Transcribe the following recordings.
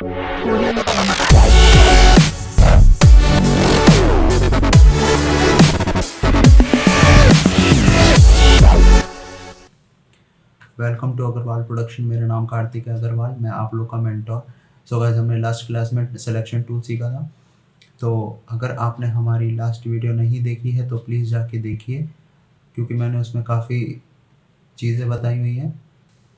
Welcome to Agarwal production. मेरा नाम कार्तिक है अग्रवाल, मैं आप लोग का मेंटोर। सो गाइस, हमने लास्ट क्लास में सिलेक्शन टूल सीखा था। तो अगर आपने हमारी लास्ट वीडियो नहीं देखी है तो प्लीज़ जाके देखिए, क्योंकि मैंने उसमें काफ़ी चीज़ें बताई हुई हैं।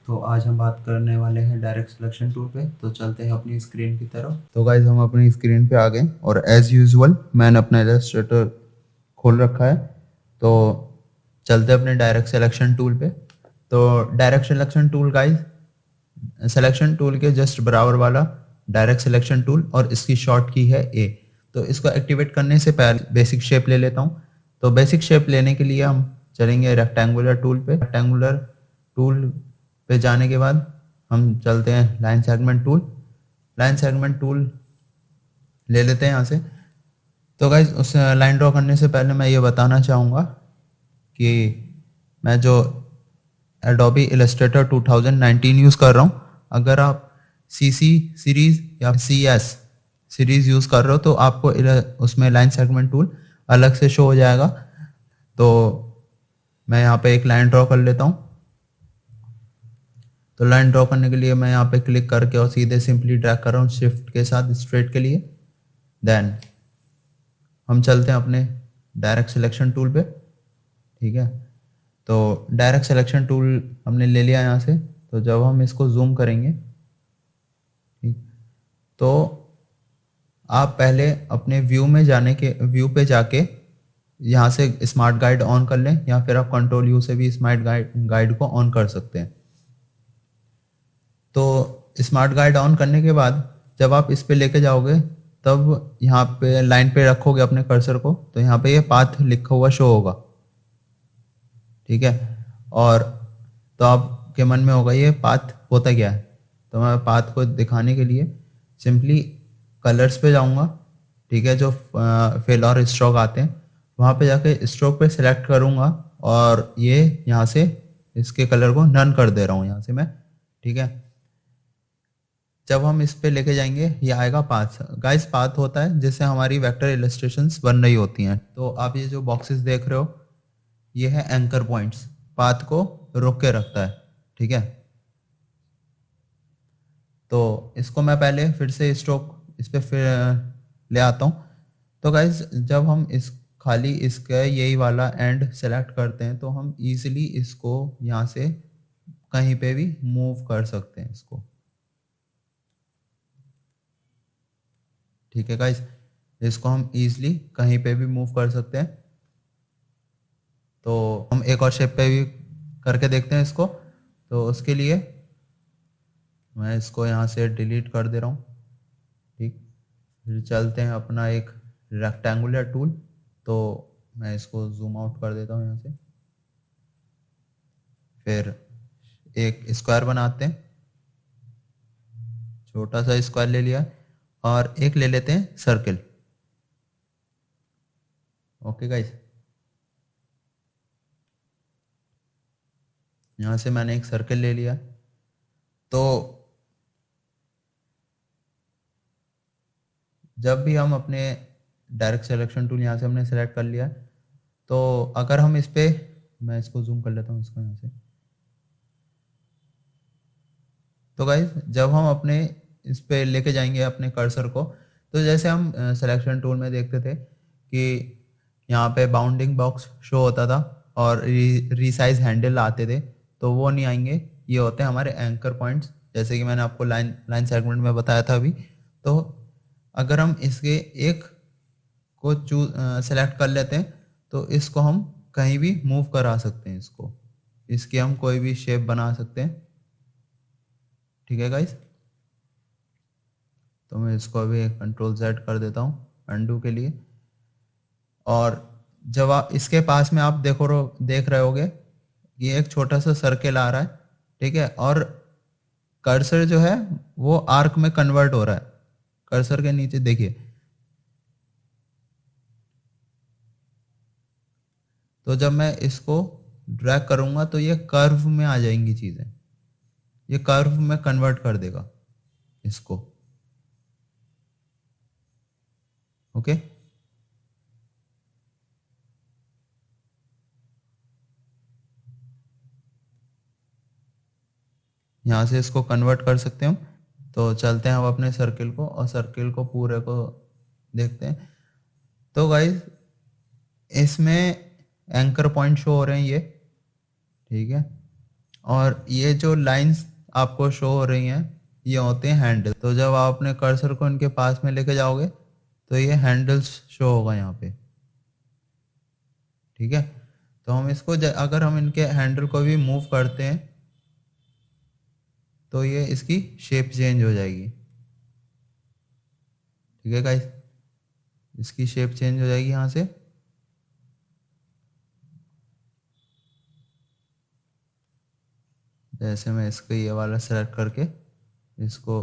तो आज हम बात करने वाले हैं डायरेक्ट सिलेक्शन टूल पे। तो चलते हैं अपनी स्क्रीन की तरफ। तो गाइस, हम अपनी स्क्रीन पे आ गए और एज़ यूजुअल मैंने अपना इलस्ट्रेटर खोल रखा है। तो चलते अपने डायरेक्ट सिलेक्शन टूल पे। तो direct selection tool guys, selection tool के जस्ट बराबर वाला डायरेक्ट सिलेक्शन टूल और इसकी शॉर्ट की है ए। तो इसको एक्टिवेट करने से पहले बेसिक शेप ले लेता हूँ। तो बेसिक शेप लेने के लिए हम चलेंगे रेक्टेंगुलर टूल पे। रेक्टेंगुलर टूल पे जाने के बाद हम चलते हैं line segment tool. Line segment tool ले लेते हैं यहाँ से। तो गाइज, उस लाइन ड्रॉ करने से पहले मैं ये बताना चाहूँगा कि मैं जो एडोबी इलस्ट्रेटर 2019 यूज़ कर रहा हूँ, अगर आप सीसी सीरीज़ या CS सीरीज़ यूज़ कर रहे हो तो आपको उसमें लाइन सेगमेंट टूल अलग से शो हो जाएगा। तो मैं यहाँ पे एक लाइन ड्रॉ कर लेता हूँ। तो लाइन ड्रॉ करने के लिए मैं यहाँ पे क्लिक करके और सीधे सिंपली ड्रैग कर रहा हूँ शिफ्ट के साथ स्ट्रेट के लिए। देन हम चलते हैं अपने डायरेक्ट सिलेक्शन टूल पे। ठीक है, तो डायरेक्ट सिलेक्शन टूल हमने ले लिया यहाँ से। तो जब हम इसको जूम करेंगे, ठीक, तो आप पहले अपने व्यू में जाने के व्यू पे जाके यहाँ से स्मार्ट गाइड ऑन कर लें, या फिर आप कंट्रोल यू से भी स्मार्ट गाइड को ऑन कर सकते हैं। तो स्मार्ट गाइड ऑन करने के बाद जब आप इस पे लेके जाओगे, तब यहाँ पे लाइन पे रखोगे अपने कर्सर को, तो यहाँ पे ये पाथ लिखा हुआ शो होगा। ठीक है, और तो आपके मन में होगा ये पाथ होता क्या है। तो मैं पाथ को दिखाने के लिए सिंपली कलर्स पे जाऊंगा। ठीक है, जो फिल और स्ट्रोक आते हैं वहाँ पे जाके स्ट्रोक पे सिलेक्ट करूंगा और ये यहाँ से इसके कलर को नन कर दे रहा हूँ यहाँ से मैं। ठीक है, जब हम इस पे लेके जाएंगे ये आएगा पाथ। गाइस, पाथ होता है जिससे हमारी वेक्टर इलस्ट्रेशंस बन रही होती हैं। तो आप ये जो बॉक्सेस देख रहे हो, ये है एंकर पॉइंट्स, पाथ को रोक के रखता है। ठीक है, तो इसको मैं पहले फिर से स्ट्रोक इस पे फिर ले आता हूँ। तो गाइज, जब हम इस खाली इसका यही वाला एंड सेलेक्ट करते हैं तो हम इजीली इसको यहाँ से कहीं पे भी मूव कर सकते हैं इसको। ठीक है गाइज, इसको हम इजीली कहीं पे भी मूव कर सकते हैं। तो हम एक और शेप पे भी करके देखते हैं इसको। तो उसके लिए मैं इसको यहाँ से डिलीट कर दे रहा हूँ। ठीक, फिर चलते हैं अपना एक रेक्टेंगुलर टूल। तो मैं इसको जूम आउट कर देता हूँ यहाँ से। फिर एक स्क्वायर बनाते हैं, छोटा सा स्क्वायर ले लिया, और एक ले लेते हैं सर्किल। ओके गाइस, यहाँ से मैंने एक सर्किल ले लिया। तो जब भी हम अपने डायरेक्ट सिलेक्शन टूल यहाँ से हमने सेलेक्ट कर लिया, तो अगर हम इस पे, मैं इसको जूम कर लेता हूँ इसको यहाँ से। तो गाइज, जब हम अपने इस पे लेके जाएंगे अपने कर्सर को, तो जैसे हम सिलेक्शन टूल में देखते थे कि यहाँ पे बाउंडिंग बॉक्स शो होता था और रीसाइज हैंडल आते थे, तो वो नहीं आएंगे। ये होते हैं हमारे एंकर पॉइंट्स, जैसे कि मैंने आपको लाइन सेगमेंट में बताया था अभी। तो अगर हम इसके एक को सेलेक्ट कर लेते हैं तो इसको हम कहीं भी मूव करा सकते हैं। इसकी हम कोई भी शेप बना सकते हैं। ठीक है गाइस, तो मैं इसको अभी कंट्रोल Z कर देता हूँ अनडू के लिए। और जब आप इसके पास में आप देख रहे होगे, ये एक छोटा सा सर्कल आ रहा है। ठीक है, और कर्सर जो है वो आर्क में कन्वर्ट हो रहा है। कर्सर के नीचे देखिए, तो जब मैं इसको ड्रैग करूंगा तो ये कर्व में आ जाएंगी चीजें, ये कर्व में कन्वर्ट कर देगा इसको। ओके, यहाँ से इसको कन्वर्ट कर सकते हैं हम। तो चलते हैं हम अपने सर्किल को और सर्किल को पूरे को देखते हैं। तो गाइस इसमें एंकर पॉइंट शो हो रहे हैं ये, ठीक है, और ये जो लाइंस आपको शो हो रही हैं ये होते हैं हैंडल। तो जब आप अपने कर्सर को इनके पास में लेके जाओगे तो ये हैंडल्स शो होगा यहाँ पे, ठीक है। तो हम इसको अगर हम इनके हैंडल को भी मूव करते हैं तो ये इसकी शेप चेंज हो जाएगी, ठीक है गाइस, इसकी शेप चेंज हो जाएगी यहाँ से। जैसे मैं इसको ये वाला सेलेक्ट करके इसको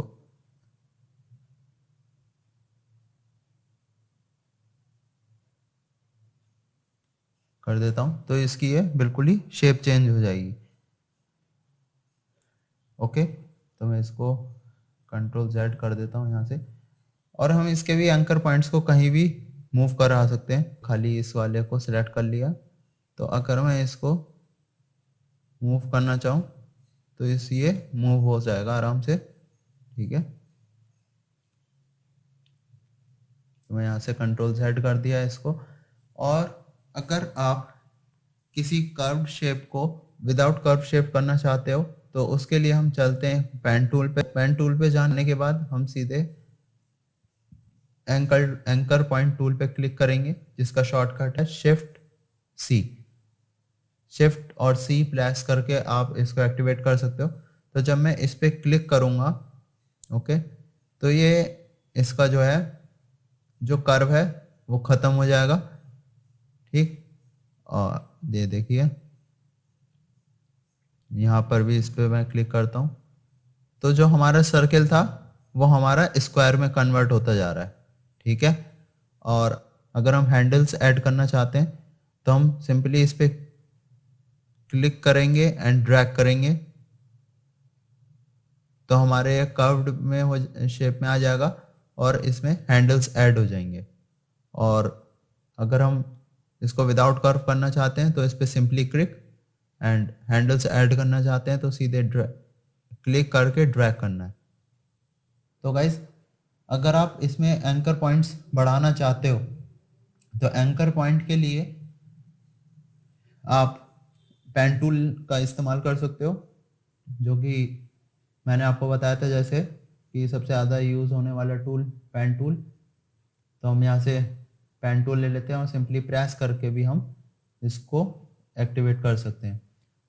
कर देता हूँ तो इसकी ये बिल्कुल ही शेप चेंज हो जाएगी। ओके, तो मैं इसको कंट्रोल Z कर देता हूँ यहाँ से। और हम इसके भी एंकर पॉइंट्स को कहीं भी मूव करा सकते हैं। खाली इस वाले को सिलेक्ट कर लिया, तो अगर मैं इसको मूव करना चाहूँ तो ये मूव हो जाएगा आराम से, ठीक है। तो मैं यहाँ से कंट्रोल Z कर दिया इसको। और अगर आप किसी कर्व शेप को विदाउट कर्व शेप करना चाहते हो तो उसके लिए हम चलते हैं पेन टूल पे। पेन टूल पे जाने के बाद हम सीधे एंकर पॉइंट टूल पे क्लिक करेंगे, जिसका शॉर्टकट है शिफ्ट सी। शिफ्ट और सी प्रेस करके आप इसको एक्टिवेट कर सकते हो। तो जब मैं इस पे क्लिक करूंगा, ओके, तो ये इसका जो है जो कर्व है वो खत्म हो जाएगा, ठीक। और ये देखिए यहाँ पर भी इस पे मैं क्लिक करता हूँ तो जो हमारा सर्किल था वो हमारा स्क्वायर में कन्वर्ट होता जा रहा है, ठीक है। और अगर हम हैंडल्स ऐड करना चाहते हैं तो हम सिंपली इस पे क्लिक करेंगे एंड ड्रैग करेंगे तो हमारे कर्व्ड में हो शेप में आ जाएगा और इसमें हैंडल्स ऐड हो जाएंगे। और अगर हम इसको विदाउट कर्व करना चाहते हैं तो इस पे simply click and handles add करना चाहते हैं तो सीधे क्लिक करके ड्रैग करना है। तो गाइस अगर आप इसमें एंकर पॉइंट्स बढ़ाना चाहते हो तो एंकर पॉइंट के लिए आप पेन टूल का इस्तेमाल कर सकते हो, जो कि मैंने आपको बताया था जैसे कि सबसे ज़्यादा यूज़ होने वाला टूल पेन टूल। तो हम यहाँ से पेन टूल ले लेते हैं और सिंपली प्रेस करके भी हम इसको एक्टिवेट कर सकते हैं।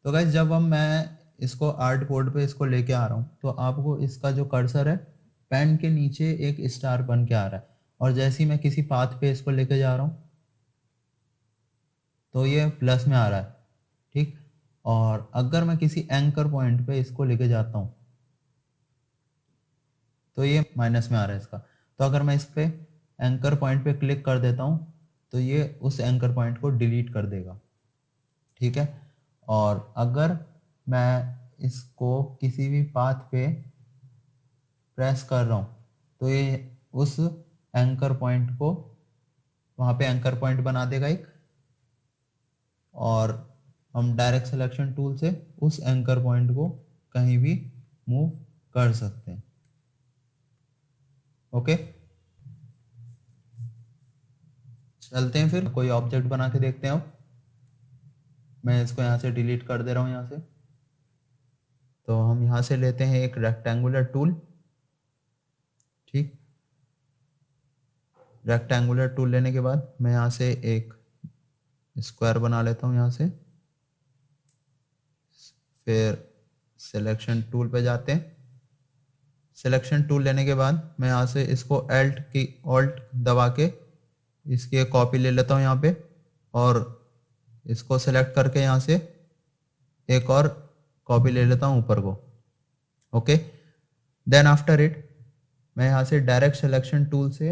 तो गाइस जब मैं इसको आर्ट बोर्ड पे इसको लेके आ रहा हूँ तो आपको इसका जो कर्सर है पेन के नीचे एक स्टार बन के आ रहा है, और जैसे ही मैं किसी पाथ पे इसको लेके जा रहा हूँ तो ये प्लस में आ रहा है, ठीक। और अगर मैं किसी एंकर पॉइंट पे इसको लेके जाता हूँ तो ये माइनस में आ रहा है इसका। तो अगर मैं इस पे एंकर पॉइंट पे क्लिक कर देता हूँ तो ये उस एंकर पॉइंट को डिलीट कर देगा, ठीक है। और अगर मैं इसको किसी भी पाथ पे प्रेस कर रहा हूँ तो ये उस एंकर पॉइंट को वहाँ पे एंकर पॉइंट बना देगा एक, और हम डायरेक्ट सिलेक्शन टूल से उस एंकर पॉइंट को कहीं भी मूव कर सकते हैं। ओके, चलते हैं फिर कोई ऑब्जेक्ट बना के देखते हैं। अब मैं इसको यहाँ से डिलीट कर दे रहा हूँ यहाँ से। तो हम यहाँ से लेते हैं एक रेक्टेंगुलर टूल, ठीक। रेक्टेंगुलर टूल लेने के बाद मैं यहाँ से एक स्क्वायर बना लेता हूँ यहाँ से। फिर सिलेक्शन टूल पे जाते हैं। सिलेक्शन टूल लेने के बाद मैं यहाँ से इसको ऑल्ट दबा के इसकी एक कॉपी ले लेता हूँ यहाँ पे, और इसको सेलेक्ट करके यहाँ से एक और कॉपी ले लेता हूँ ऊपर को। ओके, देन आफ्टर इट मैं यहाँ से डायरेक्ट सिलेक्शन टूल से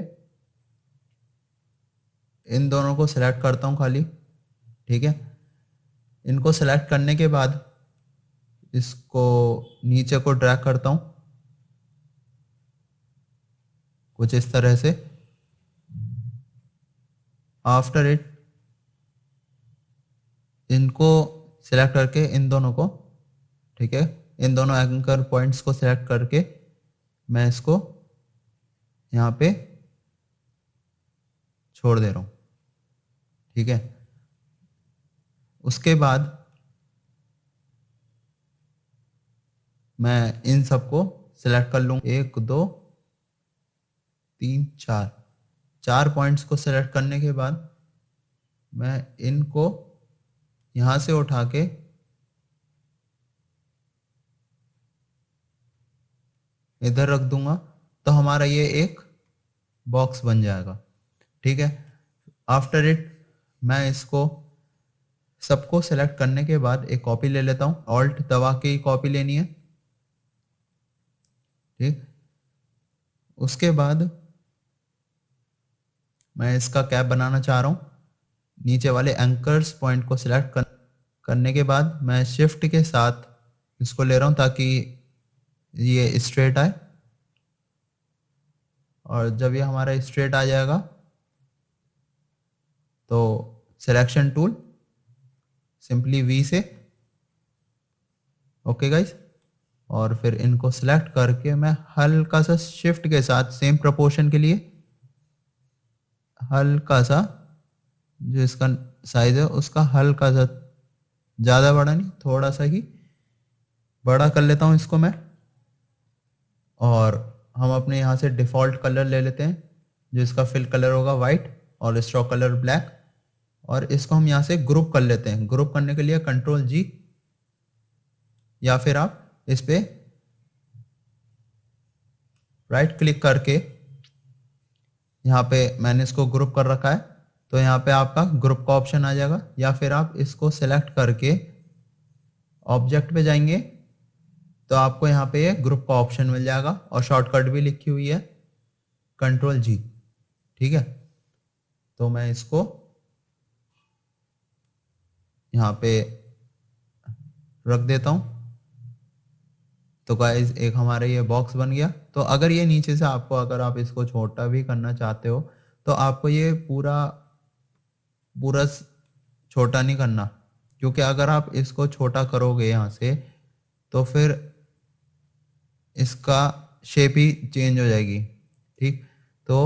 इन दोनों को सिलेक्ट करता हूँ खाली, ठीक है। इनको सिलेक्ट करने के बाद इसको नीचे को ड्रैग करता हूँ कुछ इस तरह से, आफ्टर इट इनको सिलेक्ट करके इन दोनों को, ठीक है, इन दोनों एंकर पॉइंट्स को सिलेक्ट करके मैं इसको यहाँ पे छोड़ दे रहा हूँ, ठीक है। उसके बाद मैं इन सबको सिलेक्ट कर लूँ, 1 2 3 4, 4 पॉइंट्स को सिलेक्ट करने के बाद मैं इनको यहाँ से उठा के इधर रख दूंगा, तो हमारा ये एक बॉक्स बन जाएगा, ठीक है। आफ्टर इट मैं इसको सबको सेलेक्ट करने के बाद एक कॉपी ले लेता हूँ, ऑल्ट दबा के ही कॉपी लेनी है, ठीक। उसके बाद मैं इसका कैप बनाना चाह रहा हूँ, नीचे वाले एंकर्स पॉइंट को सिलेक्ट करने के बाद मैं शिफ्ट के साथ इसको ले रहा हूँ ताकि ये स्ट्रेट आए, और जब ये हमारा स्ट्रेट आ जाएगा तो सिलेक्शन टूल सिंपली वी से, ओके गाइस, और फिर इनको सिलेक्ट करके मैं हल्का सा शिफ्ट के साथ सेम प्रोपोर्शन के लिए हल्का सा जो इसका साइज है उसका हल्का सा, ज़्यादा बड़ा नहीं, थोड़ा सा ही बड़ा कर लेता हूँ इसको मैं। और हम अपने यहाँ से डिफ़ॉल्ट कलर ले लेते हैं, जो इसका फिल कलर होगा वाइट और स्ट्रोक कलर ब्लैक, और इसको हम यहाँ से ग्रुप कर लेते हैं। ग्रुप करने के लिए कंट्रोल जी, या फिर आप इस पे राइट क्लिक करके, यहाँ पे मैंने इसको ग्रुप कर रखा है तो यहाँ पे आपका ग्रुप का ऑप्शन आ जाएगा, या फिर आप इसको सेलेक्ट करके ऑब्जेक्ट पे जाएंगे तो आपको यहाँ पे ये ग्रुप का ऑप्शन मिल जाएगा, और शॉर्टकट भी लिखी हुई है कंट्रोल जी, ठीक है। तो मैं इसको यहाँ पे रख देता हूँ। तो गाइस एक हमारा ये बॉक्स बन गया। तो अगर ये नीचे से आपको, अगर आप इसको छोटा भी करना चाहते हो तो आपको ये पूरा पूरा छोटा नहीं करना, क्योंकि अगर आप इसको छोटा करोगे यहाँ से तो फिर इसका शेप ही चेंज हो जाएगी, ठीक। तो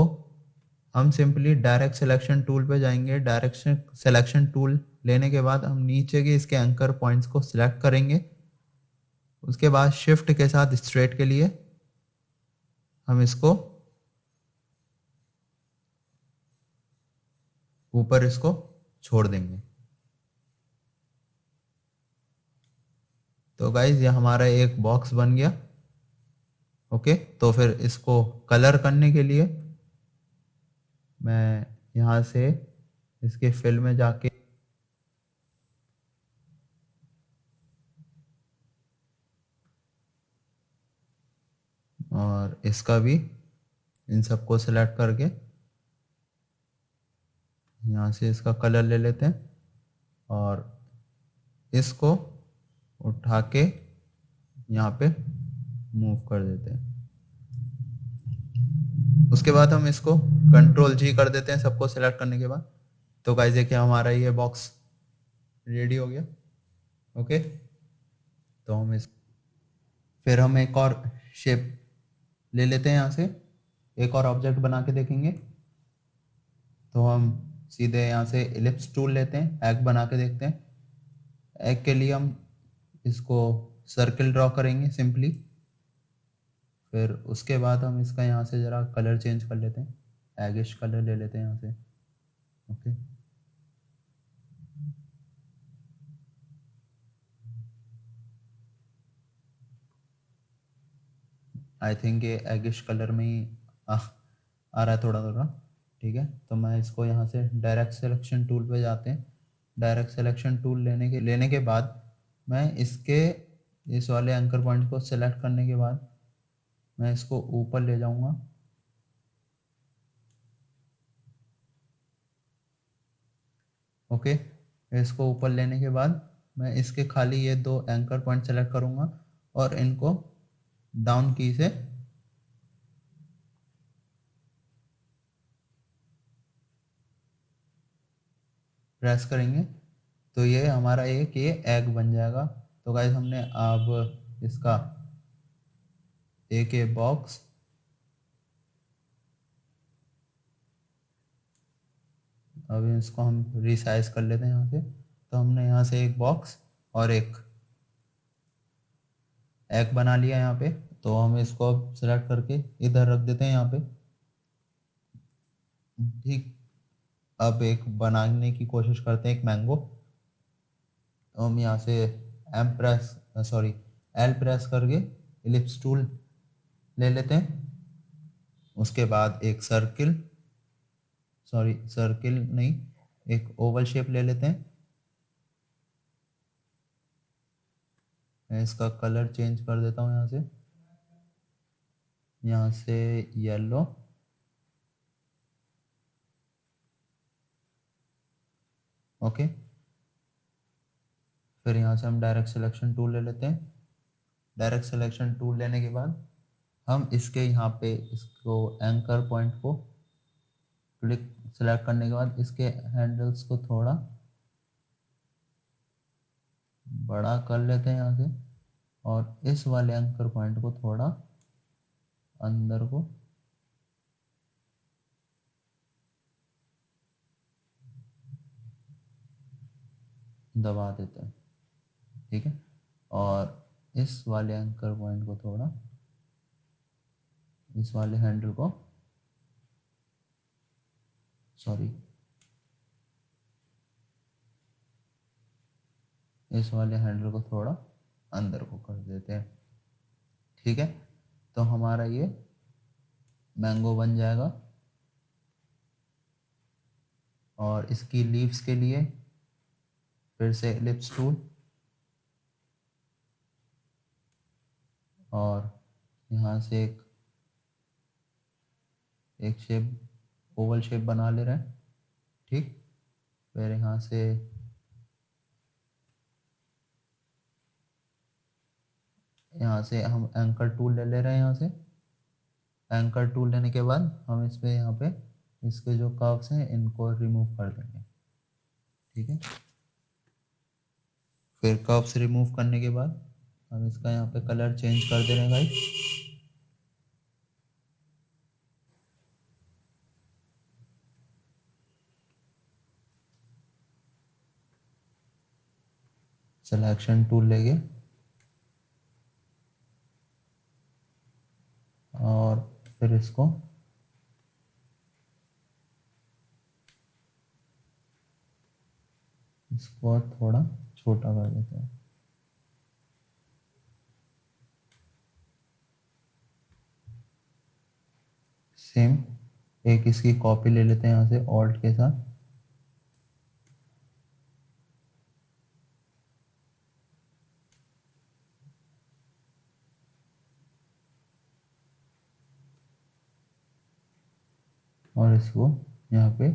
हम सिंपली डायरेक्ट सिलेक्शन टूल पे जाएंगे, डायरेक्ट सिलेक्शन टूल लेने के बाद हम नीचे के इसके एंकर पॉइंट्स को सिलेक्ट करेंगे। उसके बाद शिफ्ट के साथ स्ट्रेट के लिए हम इसको ऊपर इसको छोड़ देंगे। तो गाइज ये हमारा एक बॉक्स बन गया, ओके। तो फिर इसको कलर करने के लिए मैं यहाँ से इसके फिल में जाके और इसका भी इन सबको सेलेक्ट करके यहाँ से इसका कलर ले लेते हैं और इसको उठा के यहाँ पे मूव कर देते हैं। उसके बाद हम इसको कंट्रोल जी कर देते हैं सबको सेलेक्ट करने के बाद। तो गाइस देखिए हमारा ये बॉक्स रेडी हो गया, ओके। तो हम इस फिर हम एक और शेप ले लेते हैं, यहाँ से एक और ऑब्जेक्ट बना के देखेंगे। तो हम सीधे यहाँ से इलिप्स टूल लेते हैं, एग बना के देखते हैं। एग के लिए हम इसको सर्किल ड्रॉ करेंगे सिंपली, फिर उसके बाद हम इसका यहाँ से ज़रा कलर चेंज कर लेते हैं, एगिश कलर ले लेते हैं यहाँ से, ओके। आई थिंक ये एगिश कलर में ही आ रहा है थोड़ा थोड़ा, ठीक है। तो मैं इसको यहाँ से डायरेक्ट सिलेक्शन टूल पे जाते हैं। डायरेक्ट सिलेक्शन टूल लेने के बाद मैं इसके इस वाले एंकर पॉइंट को सिलेक्ट करने के बाद मैं इसको ऊपर ले जाऊंगा, ओके। इसको ऊपर लेने के बाद मैं इसके खाली ये 2 एंकर पॉइंट सेलेक्ट करूंगा और इनको डाउन की से प्रेस करेंगे तो ये हमारा एक ये एग बन जाएगा। तो गाइस हमने अब इसका एक ये बॉक्स अब इसको हम रिसाइज कर लेते हैं यहाँ से। तो हमने यहाँ से एक बॉक्स और एक एग बना लिया यहाँ पे। तो हम इसको अब सेलेक्ट करके इधर रख देते हैं यहाँ पे। ठीक, अब एक बनाने की कोशिश करते हैं एक मैंगो। तो हम यहाँ से एल प्रेस करके इलिप्स टूल ले लेते हैं। उसके बाद एक सर्किल नहीं, एक ओवल शेप ले लेते हैं। मैं इसका कलर चेंज कर देता हूँ यहाँ से येलो। ओके, फिर यहाँ से हम डायरेक्ट सिलेक्शन टूल ले लेते हैं। डायरेक्ट सिलेक्शन टूल लेने के बाद हम इसके यहाँ पे इसको एंकर पॉइंट को क्लिक सेलेक्ट करने के बाद इसके हैंडल्स को थोड़ा बड़ा कर लेते हैं यहाँ से, और इस वाले एंकर पॉइंट को थोड़ा अंदर को दबा देते हैं। ठीक है, और इस वाले एंकर पॉइंट को थोड़ा इस वाले हैंडल को इस वाले हैंडल को थोड़ा अंदर को कर देते हैं। ठीक है, तो हमारा ये मैंगो बन जाएगा। और इसकी लीव्स के लिए फिर से एलिप्स टूल और यहाँ से एक शेप ओवल शेप बना ले रहे हैं। ठीक, फिर यहाँ से हम एंकर टूल ले ले रहे हैं। यहाँ से एंकर टूल लेने के बाद हम इस पे यहाँ पे इसके जो कर्व्स हैं इनको रिमूव कर देंगे। ठीक है, फिर कर्व्स रिमूव करने के बाद हम इसका यहाँ पे कलर चेंज कर दे रहे हैं गाइस। सिलेक्शन टूल लेंगे और फिर इसको थोड़ा छोटा कर देते हैं। सेम एक इसकी कॉपी ले लेते हैं यहाँ से ऑल्ट के साथ। और इसको यहाँ पे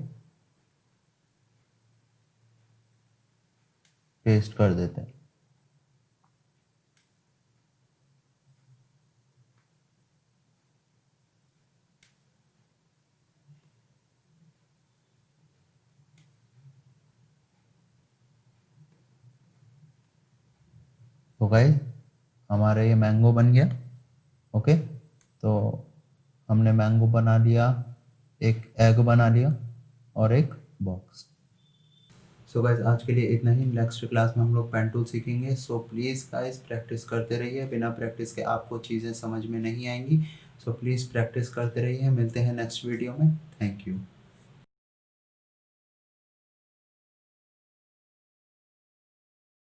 पेस्ट कर देते हैं। तो गाइस हमारा ये मैंगो बन गया। ओके, तो हमने मैंगो बना लिया, एक एग बना लिया और एक बॉक्स। सो गाइस आज के लिए इतना ही। नेक्स्ट क्लास में हम लोग पेन टूल सीखेंगे। सो प्लीज़ गाइस प्रैक्टिस करते रहिए। बिना प्रैक्टिस के आपको चीज़ें समझ में नहीं आएंगी। सो प्लीज़ प्रैक्टिस करते रहिए। मिलते हैं नेक्स्ट वीडियो में। Thank you.